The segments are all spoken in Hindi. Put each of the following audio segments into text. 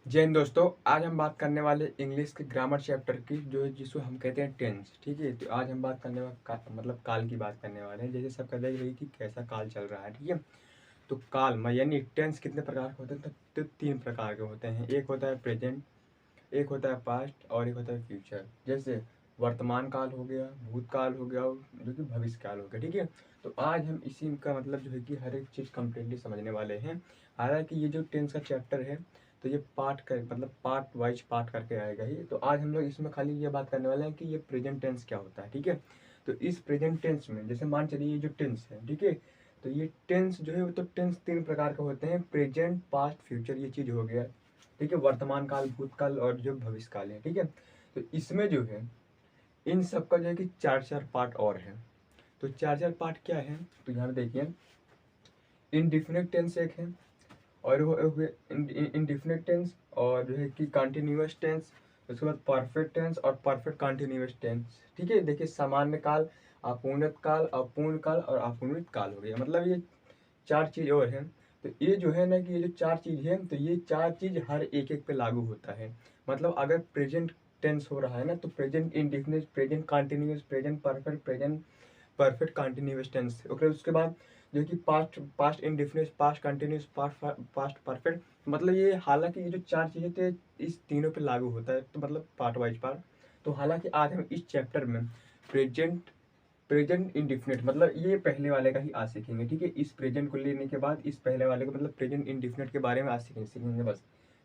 जय हिंद दोस्तों। आज हम बात करने वाले इंग्लिश के ग्रामर चैप्टर की, जो है जिसको हम कहते हैं टेंस। ठीक है, तो आज हम बात करने वाले मतलब काल की बात करने वाले हैं। जैसे सब कहते हैं कि कैसा काल चल रहा है। ठीक है, तो काल यानी टेंस कितने प्रकार के होते हैं? तो तीन प्रकार के होते हैं। एक होता है प्रेजेंट, एक होता है पास्ट और एक होता है फ्यूचर। जैसे वर्तमान काल हो गया, भूतकाल हो गया और जो कि भविष्य काल हो गया। ठीक है, तो आज हम इसी का मतलब जो है कि हर एक चीज़ कम्प्लीटली समझने वाले हैं। हालांकि ये जो टेंस का चैप्टर है तो ये पार्ट कर मतलब पार्ट वाइज पार्ट करके आएगा ही। तो आज हम लोग इसमें खाली ये बात करने वाले हैं कि ये प्रेजेंट टेंस क्या होता है। ठीक है, तो इस प्रेजेंट टेंस में जैसे मान चलिए ये जो टेंस है, ठीक है, तो ये टेंस जो है वो तो टेंस तीन प्रकार के होते हैं। प्रेजेंट, पास्ट, फ्यूचर, ये चीज़ हो गया। ठीक है, वर्तमान काल, भूतकाल और जो भविष्य काल है। ठीक है, तो इसमें जो है इन सब का जो है कि चार चार पार्ट और है। तो चार चार पार्ट क्या है? तो यहाँ पे देखिए, इनडिफिनिट टेंस एक है, और वो इनडिफिनिट टेंस, और जो है कि कंटिन्यूअस टेंस, उसके बाद परफेक्ट टेंस और परफेक्ट कंटिन्यूअस टेंस। ठीक है, देखिए सामान्य काल, अपूर्णित काल, अपूर्ण काल और अपूर्णित काल हो गया। मतलब ये चार चीज़ और हैं। तो ये जो है ना कि ये जो चार चीज़ है, तो ये चार चीज़ हर एक एक पे लागू होता है। मतलब अगर प्रेजेंट टेंस हो रहा है ना, तो present indefinite, present continuous, present perfect, present perfect continuous tense. Okay, उसके बाद जो कि past, past indefinite, past continuous, past past perfect. मतलब ये हालांकि ये जो चार चीज़ें थे इस तीनों पे लागू होता है, तो मतलब पार्ट वाइज पार्ट। तो हालांकि आज हम इस चैप्टर में प्रेजेंट, प्रेजेंट इंडिफिनिट मतलब ये पहले वाले का ही आज सीखेंगे। ठीक है, इस प्रेजेंट को लेने के बाद इस पहले वाले को मतलब प्रेजेंट इंडिफिनिट के बारे में आज सीखेंगे बस।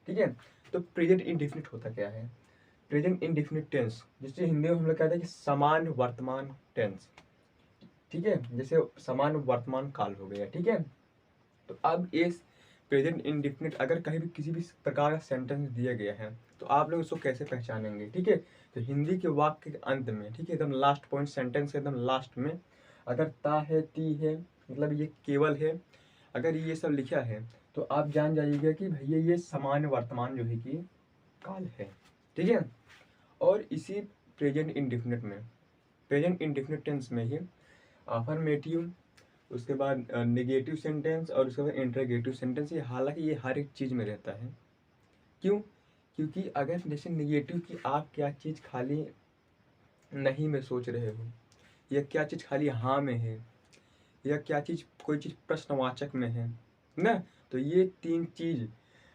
ठीक है, तो प्रेजेंट इंडिफिनिट होता क्या है? प्रेजेंट इंडिफिनिट टेंस, जिसे हिंदी में हम लोग कहते हैं कि समान वर्तमान टेंस। ठीक है, जैसे समान वर्तमान काल हो गया। ठीक है, तो अब इस प्रेजेंट इंडिफिनिट अगर कहीं भी किसी भी प्रकार का सेंटेंस दिया गया है तो आप लोग उसको कैसे पहचानेंगे? ठीक है, तो हिंदी के वाक्य के अंत में, ठीक है, एकदम लास्ट पॉइंट, सेंटेंस के एकदम लास्ट में अगर ता है, ती है, मतलब ये केवल है, अगर ये सब लिखा है तो आप जान जाइएगा कि भैया ये समान वर्तमान जो है कि काल है। ठीक है, और इसी प्रेजेंट इंडिफिनिट में, प्रेजेंट इंडिफिनिट टेंस में ही अफर्मेटिव, उसके बाद नेगेटिव सेंटेंस और उसके बाद इंटरोगेटिव सेंटेंस, ये हालांकि ये हर एक चीज़ में रहता है। क्यों? क्योंकि अगर जैसे नेगेटिव की आप क्या चीज़ खाली नहीं में सोच रहे हो, या क्या चीज़ खाली हाँ में है, या क्या चीज़ कोई चीज़ प्रश्नवाचक में है ना, तो ये तीन चीज़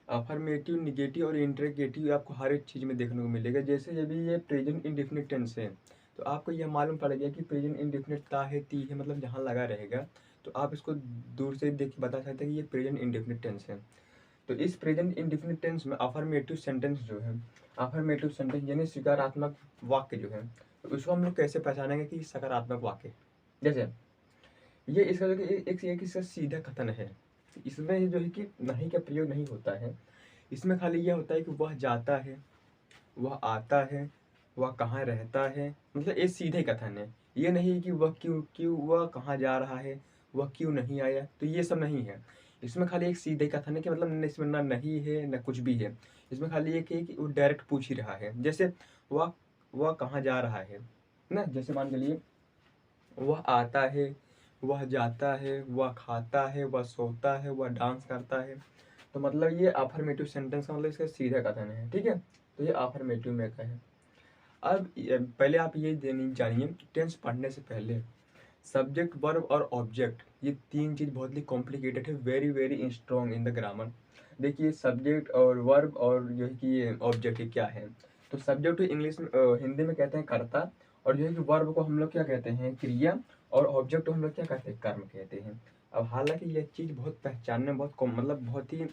अफर्मेटिव, निगेटिव और इंटरोगेटिव आपको हर एक चीज़ में देखने को मिलेगा। जैसे जब ये प्रेजेंट इंडेफिनिट टेंस है तो आपको यह मालूम पड़ गया कि प्रेजेंट इंडेफिनिट ता है, ती है, मतलब जहाँ लगा रहेगा तो आप इसको दूर से देख के बता सकते हैं कि ये प्रेजेंट इंडेफिनिट टेंस है। तो इस प्रेजेंट इंडेफिनिट टेंस में अफर्मेटिव सेंटेंस जो है, अफर्मेटिव सेंटेंस यानी सकारात्मक वाक्य जो है, तो उसको हम लोग कैसे पहचानेंगे कि सकारात्मक वाक्य? जैसे ये इसका जो कि एक इसका सीधा कथन है, इसमें जो है कि नहीं का प्रयोग नहीं होता है। इसमें खाली यह होता है कि वह जाता है, वह आता है, वह कहाँ रहता है, मतलब ये सीधे कथन है। ये नहीं कि वह क्यों क्यों वह कहाँ जा रहा है, वह क्यों नहीं आया, तो ये सब नहीं है। इसमें खाली एक सीधे कथन है कि मतलब इसमें ना नहीं है ना कुछ भी है। इसमें खाली एक है कि वो डायरेक्ट पूछ ही रहा है। जैसे वह कहाँ जा रहा है ना, जैसे मान चलिए वह आता है, वह जाता है, वह खाता है, वह सोता है, वह डांस करता है। तो मतलब ये अफर्मेटिव सेंटेंस का मतलब इसका सीधा कथन है। ठीक है, तो ये अफर्मेटिव में का है। अब पहले आप ये जानिए, टेंस पढ़ने से पहले सब्जेक्ट, वर्ब और ऑब्जेक्ट, ये तीन चीज़ बहुत ही कॉम्प्लिकेटेड है, very very strong in the grammar. देखिए सब्जेक्ट और वर्ब और जो है कि ऑब्जेक्ट क्या है। तो सब्जेक्ट तो इंग्लिश में हिंदी में कहते हैं कर्ता, और जो है कि वर्ब को हम लोग क्या कहते हैं? क्रिया, और ऑब्जेक्ट को हम लोग क्या कहते हैं? कर्म कहते हैं। अब हालांकि यह चीज़ बहुत पहचानने में बहुत मतलब बहुत ही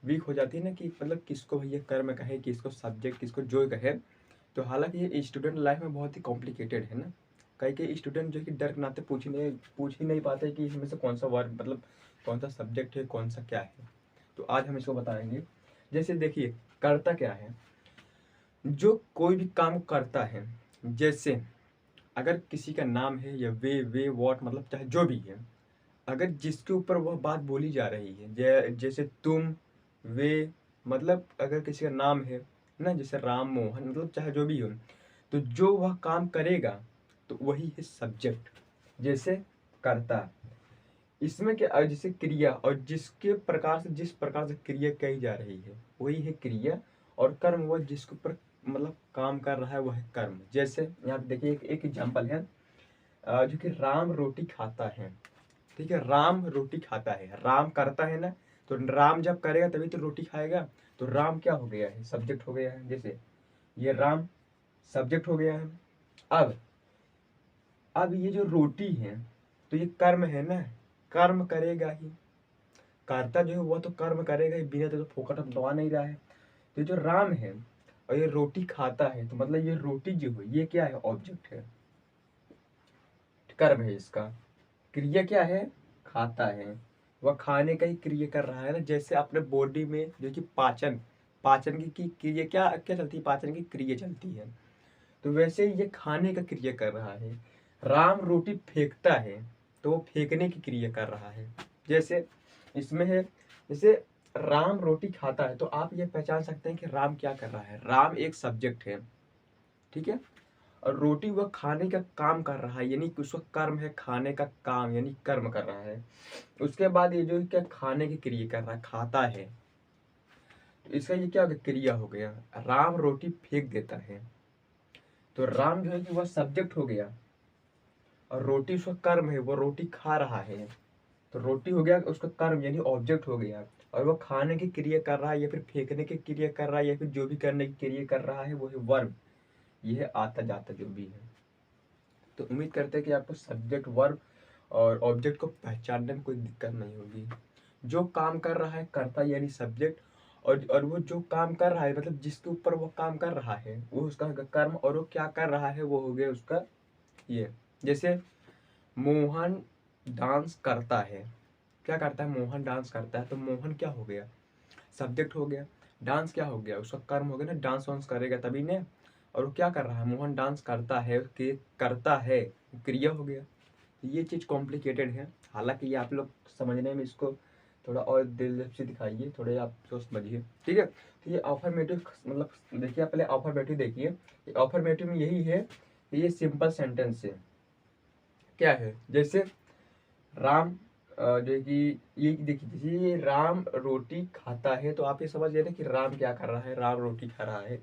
वीक हो जाती है ना, कि मतलब किसको भैया कर्म कहे, किसको सब्जेक्ट, किसको जो कहे। तो हालांकि ये स्टूडेंट लाइफ में बहुत ही कॉम्प्लिकेटेड है ना। कई कई स्टूडेंट जो कि डर के नाते पूछ ही नहीं पाते कि इसमें से कौन सा वर्ड मतलब कौन सा सब्जेक्ट है, कौन सा क्या है। तो आज हम इसको बताएंगे। जैसे देखिए, कर्ता क्या है? जो कोई भी काम करता है। जैसे अगर किसी का नाम है, या वे वॉट, मतलब चाहे जो भी है, अगर जिसके ऊपर वह बात बोली जा रही है, जैसे तुम, वे, मतलब अगर किसी का नाम है ना, जैसे राम मोहन, मतलब चाहे जो भी हो, तो जो वह काम करेगा तो वही है सब्जेक्ट। जैसे कर्ता, इसमें क्या जैसे क्रिया, और जिसके प्रकार से जिस प्रकार से क्रिया कही जा रही है वही है क्रिया, और कर्म वो जिसके ऊपर मतलब काम कर रहा है वह है कर्म। जैसे यहाँ पे देखिए एक एग्जाम्पल है, जो कि राम रोटी खाता है। ठीक है, राम रोटी खाता है, राम करता है ना, तो राम जब करेगा तभी तो रोटी खाएगा। तो राम क्या हो गया है, सब्जेक्ट हो गया है। जैसे ये राम सब्जेक्ट हो गया है। अब अब ये जो रोटी है तो ये कर्म है ना, कर्म करेगा ही, कर्ता जो है वह तो कर्म करेगा ही, बिना तो फोकट अब दबा नहीं रहा है। तो ये जो राम है और ये रोटी खाता है, तो मतलब ये रोटी जो है ये क्या है, ऑब्जेक्ट है, कर्म है इसका। क्रिया क्या है, खाता है, वह खाने का ही क्रिया कर रहा है ना। जैसे अपने बॉडी में जो कि पाचन पाचन की क्रिया क्या क्या चलती है, पाचन की क्रिया चलती है, तो वैसे ही ये खाने का क्रिया कर रहा है। राम रोटी फेंकता है तो वो फेंकने की क्रिया कर रहा है। जैसे इसमें है, जैसे राम रोटी खाता है तो आप ये पहचान सकते हैं कि राम क्या कर रहा है, राम एक सब्जेक्ट है। ठीक है, और रोटी वह खाने का काम कर रहा है, यानी कि उसका कर्म है खाने का काम, यानी कर्म कर रहा है। उसके बाद ये जो है क्या खाने की क्रिया कर रहा है, खाता है, तो इसका ये क्या हो गया, क्रिया हो गया। राम रोटी फेंक देता है, तो राम जो है कि वह सब्जेक्ट हो गया, और रोटी उसका कर्म है, वो रोटी खा रहा है, तो रोटी हो गया उसका कर्म यानी ऑब्जेक्ट हो गया। और वो खाने की क्रिया कर रहा है या फिर फेंकने की क्रिया कर रहा है या फिर जो भी करने की क्रिया कर रहा है वो है वर्ब। ये है आता जाता जो भी है। तो उम्मीद करते हैं कि आपको सब्जेक्ट वर्ब और ऑब्जेक्ट को पहचानने में कोई दिक्कत नहीं होगी। जो काम कर रहा है कर्ता यानी सब्जेक्ट, और वो जो काम कर रहा है मतलब जिसके ऊपर वो काम कर रहा है वो उसका कर्म, और वो क्या कर रहा है वो हो गया उसका ये। जैसे मोहन डांस करता है, क्या करता है, मोहन डांस करता है, तो मोहन क्या हो गया, सब्जेक्ट हो गया। डांस क्या हो गया, उसका कर्म हो गया ना, डांस वांस करेगा तभी ने। और वो क्या कर रहा है, मोहन डांस करता है, के करता है, क्रिया हो गया। ये चीज़ कॉम्प्लिकेटेड है, हालांकि ये आप लोग समझने में इसको थोड़ा और दिलचस्पी दिखाइए, थोड़े आप सोच समझिए। ठीक है, तो ये अफर्मेटिव मतलब देखिए, पहले अफर्मेटिव देखिए। अफर्मेटिव में यही है कि ये सिंपल सेंटेंस है। क्या है, जैसे राम जो है कि ये देखिए, जैसे ये राम रोटी खाता है, तो आप ये समझ गए ना कि राम क्या कर रहा है, राम रोटी खा रहा है।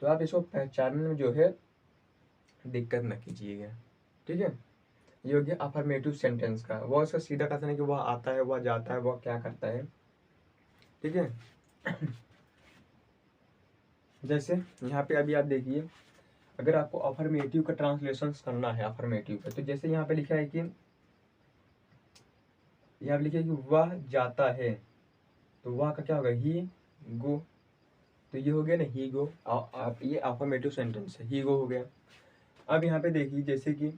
तो आप इसको पहचानने में जो है दिक्कत न कीजिएगा। ठीक है, ये हो गया अफर्मेटिव सेंटेंस का। वह इसका सीधा कथन है कि वह आता है, वह जाता है, वह क्या करता है। ठीक है, जैसे यहाँ पे अभी आप देखिए, अगर आपको अफर्मेटिव का ट्रांसलेशन करना है अफर्मेटिव का, तो जैसे यहाँ पे लिखा है कि यहाँ पे लिखा है कि वह जाता है, तो वह का क्या होगा, ही गो। तो ये हो गया ना, ही गो। आप ये अफर्मेटिव सेंटेंस है, ही गो हो गया। अब यहाँ पे देखिए, जैसे कि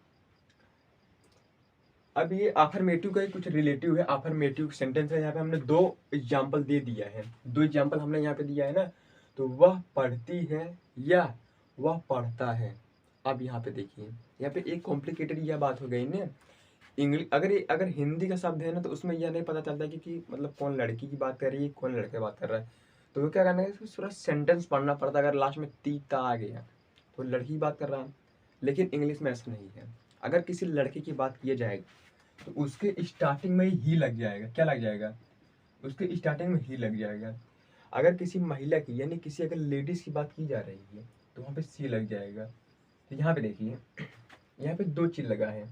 अब ये अफर्मेटिव का ही कुछ रिलेटिव है, अफर्मेटिव सेंटेंस है। यहाँ पे हमने दो एग्जाम्पल दे दिया है, दो एग्जाम्पल हमने यहाँ पे दिया है ना। तो वह पढ़ती है या वह पढ़ता है। अब यहाँ पे देखिए, यहाँ पे एक कॉम्प्लिकेटेड यह बात हो गई ना। इंग्लिश अगर हिंदी का शब्द है ना, तो उसमें यह नहीं पता चलता कि मतलब कौन लड़की की बात कर रही है, कौन लड़के की बात कर रहा है। तो वो क्या करना है, इसको पूरा सेंटेंस पढ़ना पड़ता है। अगर लास्ट में तीता आ गया तो लड़की की बात कर रहा है, लेकिन इंग्लिश में ऐसा नहीं है। अगर किसी लड़के की बात किया जाएगा तो उसके स्टार्टिंग में ही लग जाएगा, क्या लग जाएगा, उसके स्टार्टिंग में ही लग जाएगा। अगर किसी महिला की यानी किसी अगर लेडीज की बात की जा रही है तो वहाँ पे सी लग जाएगा। तो यहाँ पे देखिए, यहाँ पे दो चीज लगा है,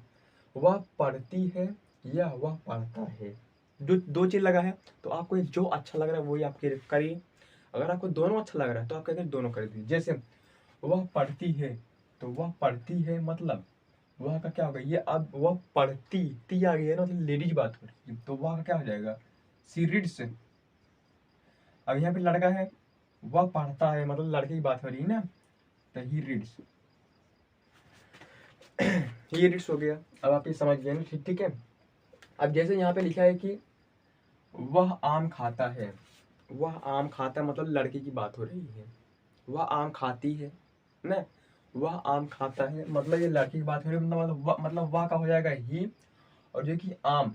वह पढ़ती है या वह पढ़ता है। जो दो चीज लगा है, तो आपको जो अच्छा लग रहा है वही आप करिए। अगर आपको दोनों अच्छा लग रहा है तो आप कहते हैं दोनों कर दीजिए। जैसे वह पढ़ती है, तो वह पढ़ती है मतलब वह का क्या होगा, ये अब वह पढ़ती ती आ गई है ना, मतलब लेडीज बात हो रही है, तो वह का क्या हो जाएगा, सी रीड्स। अब यहाँ पे लड़का है, वह पढ़ता है मतलब लड़के की बात हो रही है ना, तो ही रीड्स। ये रीड्स हो गया। अब आप ये समझ गए ना, ठीक है। अब जैसे यहाँ पे लिखा है कि वह आम खाता है, वह आम खाता मतलब लड़के की बात हो रही है। वह आम खाती है ना, वह आम खाता है मतलब ये लड़की की बात हो रही है, मतलब वह का हो जाएगा ही। और जो कि आम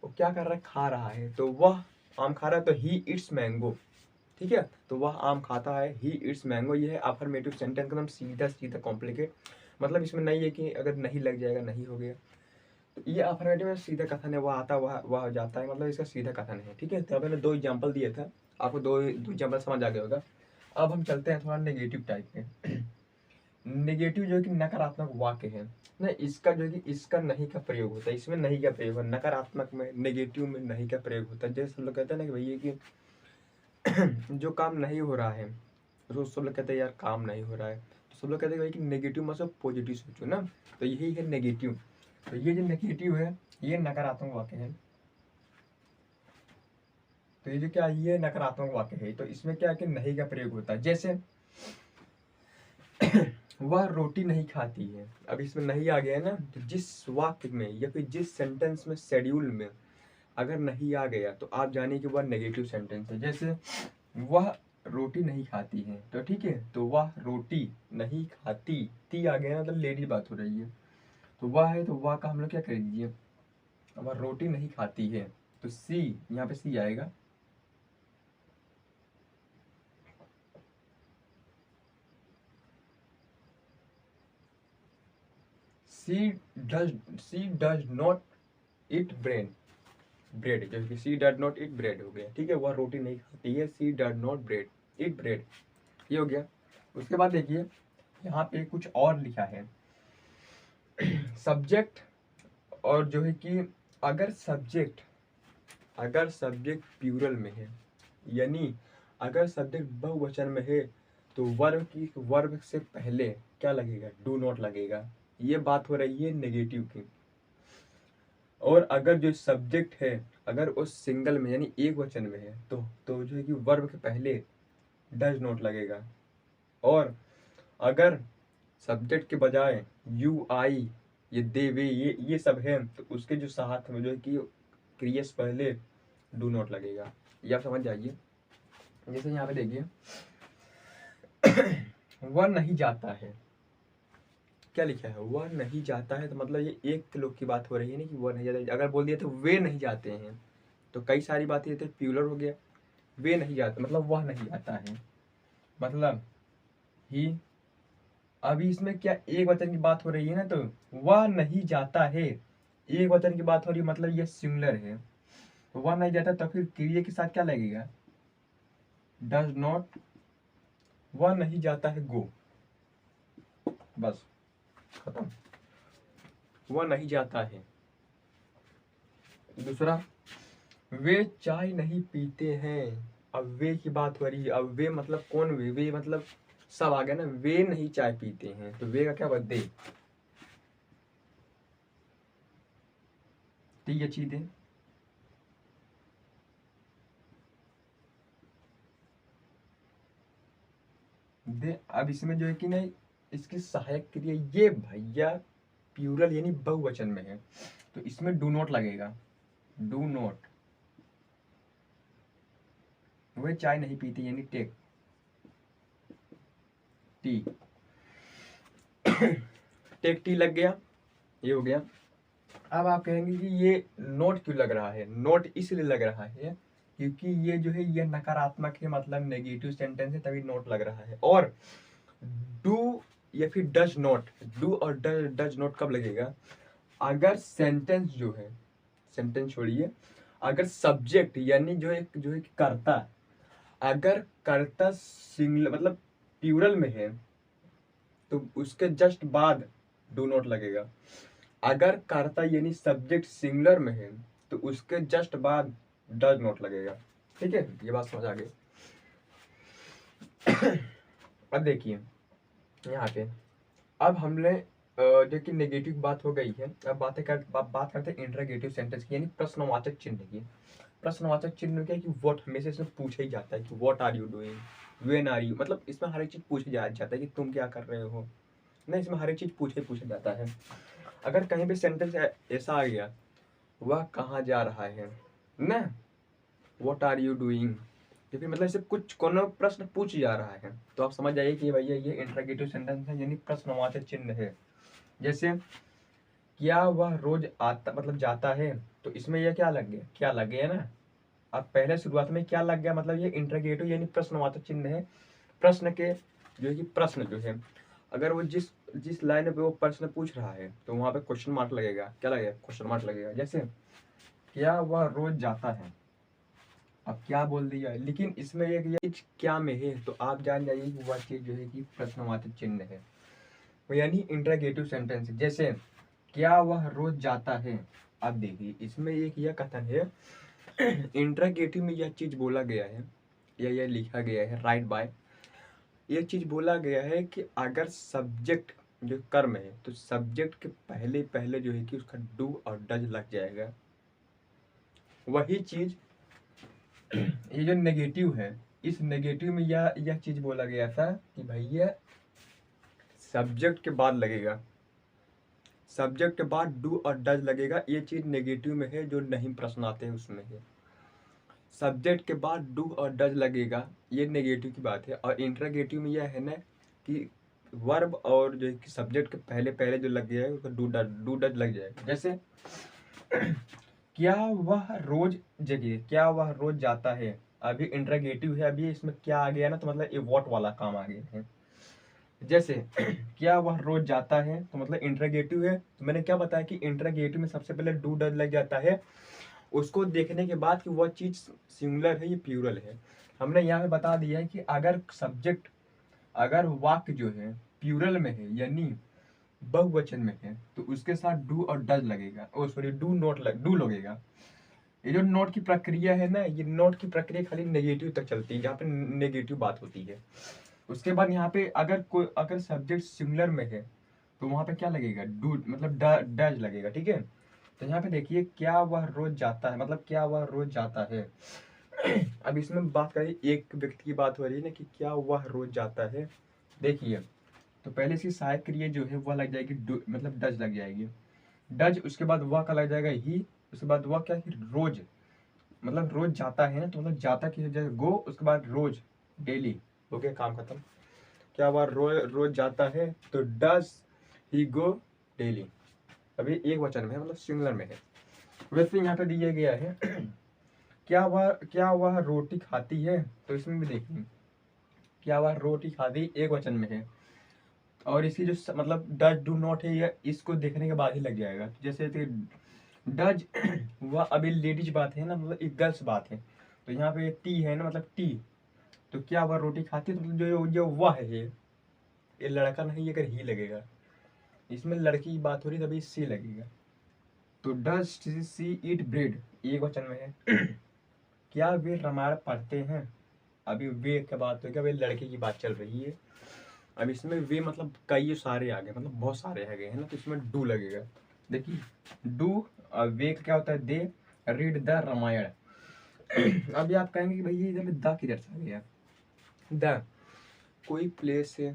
वो क्या कर रहा है, खा रहा है, तो वह आम खा रहा है, तो ही इट्स मैंगो। ठीक है, तो वह आम खाता है, ही इट्स मैंगो। ये है अफर्मेटिव सेंटेंस, एकदम सीधा सीधा कॉम्प्लिकेट, मतलब इसमें नहीं है कि अगर नहीं लग जाएगा नहीं हो गया। तो ये अफर्मेटिव में सीधा कथन है, वह आता वह जाता है, मतलब इसका सीधा कथन है। ठीक है, तो मैंने दो एग्जाम्पल दिए थे, आपको दो एग्जाम्पल समझ आ गया होगा। अब हम चलते हैं थोड़ा नेगेटिव टाइप पे। नेगेटिव जो है कि नकारात्मक वाक्य है ना, इसका जो है कि इसका नहीं का प्रयोग होता है, इसमें नहीं का प्रयोग है, नकारात्मक में नेगेटिव में नहीं का प्रयोग होता है। जैसे सब लोग कहते हैं ना कि भैया कि जो काम नहीं हो रहा है, तो सब लोग कहते हैं यार काम नहीं हो रहा है, तो सब लोग कहते हैं भाई कि नेगेटिव में सब पॉजिटिव सोचो ना, तो यही है नेगेटिव। तो ये जो नेगेटिव है ये नकारात्मक वाक्य है। तो ये जो क्या है ये नकारात्मक वाक्य है, तो इसमें क्या है कि नहीं का प्रयोग होता है। जैसे वह रोटी नहीं खाती है, अब इसमें नहीं आ गया है ना, तो जिस वाक्य में या फिर जिस सेंटेंस में शेड्यूल में अगर नहीं आ गया तो आप जानिए कि वह नेगेटिव सेंटेंस है। जैसे वह रोटी नहीं खाती है, तो ठीक है, तो वह रोटी नहीं खाती, ती आ गया ना, मतलब लेडी बात हो रही है, तो वह है, तो वह का हम लोग क्या कर दीजिए, वह रोटी नहीं खाती है, तो सी यहाँ पे सी आएगा। She does not eat bread, bread जैसे she does not eat bread हो गया, ठीक है, वह रोटी नहीं खाती है, she does not bread eat bread, ये हो गया। उसके बाद देखिए यहाँ पे कुछ और लिखा है, सब्जेक्ट, और जो है कि अगर सब्जेक्ट प्लूरल में है, यानी अगर सब्जेक्ट बहुवचन में है, तो वर्ब से पहले क्या लगेगा, डू नॉट लगेगा। ये बात हो रही है नेगेटिव की। और अगर जो सब्जेक्ट है अगर वो सिंगल में यानी एक वचन में है, तो जो है कि वर्ब के पहले डज नॉट लगेगा। और अगर सब्जेक्ट के बजाय यू आई ये दे वे ये सब है, तो उसके जो साथ में जो है कि क्रिया से पहले डू नॉट लगेगा। ये आप समझ जाइए। जैसे यहाँ पे देखिए वह नहीं जाता है, क्या लिखा है, वह नहीं जाता है, तो मतलब ये एक लोग की बात हो रही है ना कि वह नहीं जाता। अगर बोल दिया तो वे नहीं जाते हैं, तो कई सारी बातें तो प्लूरल हो गया। वे नहीं जाते मतलब वह नहीं जाता है, मतलब ही। अभी इसमें क्या एक वचन की बात हो रही है ना, तो वह नहीं जाता है एक वचन की बात हो रही है, मतलब यह सिंगुलर है, तो वह नहीं जाता, तो फिर क्रिया के साथ क्या लगेगा, डज नॉट, वह नहीं जाता है गो, बस खत्म, वह नहीं जाता है। दूसरा, वे चाय नहीं पीते हैं, अब वे की बात हो रही है, अब वे मतलब कौन, वे मतलब सब आ गया ना, वे नहीं चाय पीते हैं, तो वे का क्या बात, दे, ठीक है चीजें। दे, अब इसमें जो है कि नहीं इसकी सहायक क्रिया ये भैया प्लूरल यानी बहुवचन में है, तो इसमें डू नॉट लगेगा, डू नॉट, वे चाय नहीं पीते यानी टेक टी, टेक टी लग गया, ये हो गया। अब आप कहेंगे कि ये नोट क्यों लग रहा है, नोट इसलिए लग रहा है क्योंकि ये जो है ये नकारात्मक है, मतलब नेगेटिव सेंटेंस है, तभी नोट लग रहा है। और डू या फिर डज नॉट, डू और डज नॉट कब लगेगा, अगर सेंटेंस जो है, सेंटेंस छोड़िए, अगर सब्जेक्ट यानी जो है कि कर्ता, अगर कर्ता सिंगल मतलब प्लूरल में है, तो उसके जस्ट बाद डू नॉट लगेगा। अगर कर्ता यानी सब्जेक्ट सिंगुलर में है, तो उसके जस्ट बाद डज नॉट लगेगा, ठीक है, ये बात समझ आ गई। अब देखिए यहाँ पे, अब हमने जो कि नेगेटिव बात हो गई है, अब बात करते हैं इंटरोगेटिव सेंटेंस की, यानी प्रश्नवाचक चिन्ह की। प्रश्नवाचक चिन्ह क्या है कि व्हाट हमेशा इसमें पूछा ही जाता है कि what are you doing, when are you, मतलब इसमें हर एक चीज पूछा जाता है कि तुम क्या कर रहे हो, नहीं इसमें हर एक चीज पूछा जाता है। अगर कहीं पे सेंटेंस ऐसा आ गया, वह कहाँ जा रहा है ना, व्हाट आर यू डूइंग, या फिर मतलब इसे कुछ कोनो प्रश्न पूछ जा रहा है, तो आप समझ जाइए कि भैया ये इंटरोगेटिव सेंटेंस है, यानी प्रश्नवाचक चिन्ह है। जैसे क्या वह रोज आता मतलब जाता है, तो इसमें यह क्या लग गया ना, अब पहले शुरुआत में क्या लग गया, मतलब ये इंटरोगेटिव यानी प्रश्नवाचक चिन्ह है। प्रश्न के जो है कि प्रश्न जो है, अगर वो जिस जिस लाइन पे वो प्रश्न पूछ रहा है, तो वहां पे क्वेश्चन मार्क लगेगा, क्या लगेगा, क्वेश्चन मार्क लगेगा। जैसे क्या वह रोज जाता है, अब क्या बोल दिया, लेकिन इसमें एक ये चीज क्या में है, तो आप जान जाइए कि वह चीज जो है कि प्रश्नवाचक चिन्ह है, यानी इंटरोगेटिव सेंटेंस। जैसे क्या वह रोज जाता है, अब देखिए इसमें एक यह कथन है, इंटरोगेटिव में यह चीज बोला गया है या यह लिखा गया है, राइट बाय, यह चीज बोला गया है कि अगर सब्जेक्ट जो कर्म है, तो सब्जेक्ट के पहले पहले जो है कि उसका डू और डज लग जाएगा। वही चीज ये जो नेगेटिव है, इस नेगेटिव में यह चीज बोला गया था कि भैया सब्जेक्ट के बाद लगेगा, सब्जेक्ट के बाद डू और डज लगेगा। ये चीज नेगेटिव में है, जो नहीं प्रश्न आते हैं उसमें है। सब्जेक्ट के बाद डू और डज लगेगा, ये नेगेटिव की बात है। और इंटरोगेटिव में यह है ना कि वर्ब और जो है कि सब्जेक्ट के पहले पहले जो लग गया है उसका डू डज लग जाएगा। जैसे क्या वह रोज जगे, क्या वह रोज जाता है, अभी इंटरोगेटिव है, अभी इसमें क्या आ गया ना, तो मतलब ये व्हाट वाला काम आ गया है। जैसे क्या वह रोज जाता है, तो मतलब इंटरोगेटिव है, तो मैंने क्या बताया कि इंटरोगेटिव में सबसे पहले डू डज लग जाता है, उसको देखने के बाद कि वह चीज सिंगुलर है या प्लूरल है। हमने यहाँ पे बता दिया है कि अगर सब्जेक्ट, अगर वाक्य जो है प्लूरल में है यानी बहुवचन में है, तो उसके साथ डू और डज लगेगा, ओ सॉरी डू लगेगा। ये जो नोट की प्रक्रिया है ना, ये नोट की प्रक्रिया खाली नेगेटिव तक चलती है, जहाँ पे नेगेटिव बात होती है। उसके बाद यहाँ पे अगर सब्जेक्ट सिंगुलर में है, तो वहां पे क्या लगेगा, डू मतलब डज लगेगा, ठीक है। तो यहाँ पे देखिए क्या वह रोज जाता है, मतलब क्या वह रोज जाता है। अब इसमें बात करें, एक व्यक्ति की बात हो रही है ना कि क्या वह रोज जाता है। देखिए तो पहले इसकी सहायक क्रिया जो है वह लग जाएगी मतलब डज लग जाएगी, डज, उसके बाद वह का लग जाएगा ही, उसके बाद वह क्या कि रोज, मतलब रोज जाता है ना, तो मतलब जाता की जगह गो, उसके बाद रोज डेली, हो गया काम खत्म। क्या वह रोज जाता है, तो डज ही गो डेली, अभी एक वचन में है, मतलब सिंगुलर में है। वैसे यहाँ पे दिया गया है क्या वह रोटी खाती है, तो इसमें भी देखिए क्या वह रोटी खाती एक वचन में है, और इसकी जो मतलब डज डू नॉट है, ये इसको देखने के बाद ही लग जाएगा। तो जैसे डज वह अभी लेडीज बात है ना, मतलब एक गर्ल्स बात है, तो यहाँ पे टी है ना, मतलब टी, तो क्या वह रोटी खाती है, तो मतलब जो जो वह है ये लड़का नहीं, अगर ही लगेगा, इसमें लड़की की बात हो रही तभी सी लगेगा। तो डज सी ईट ब्रेड एक वचन में है। क्या वे रामायण पढ़ते हैं, अभी वे क्या बात हो, क्या वे लड़के की बात चल रही है। अब इसमें वे मतलब कई सारे आ गए, मतलब बहुत सारे आ गए है ना, तो इसमें डू लगेगा। देखिए डू और वे का क्या होता है, दे रीड द रामायण। अभी आप कहेंगे कि भैया इधर में द किधर से आ गया, द कोई प्लेस है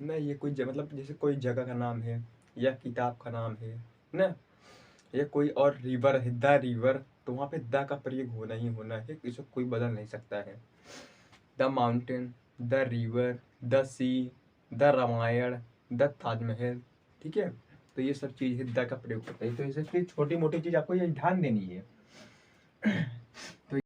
ना, ये कोई मतलब जैसे कोई जगह का नाम है या किताब का नाम है ना, या कोई और रिवर है, द रिवर, तो वहाँ पे द का प्रयोग होना ही होना है, इसे कोई बदल नहीं सकता है। The mountain, the river, the sea, the Ramayana, the Taj Mahal, ठीक है। तो ये सब चीज़ है द का प्रयोग करता है, तो ये सब छोटी मोटी चीज़ आपको ये ध्यान देनी है। तो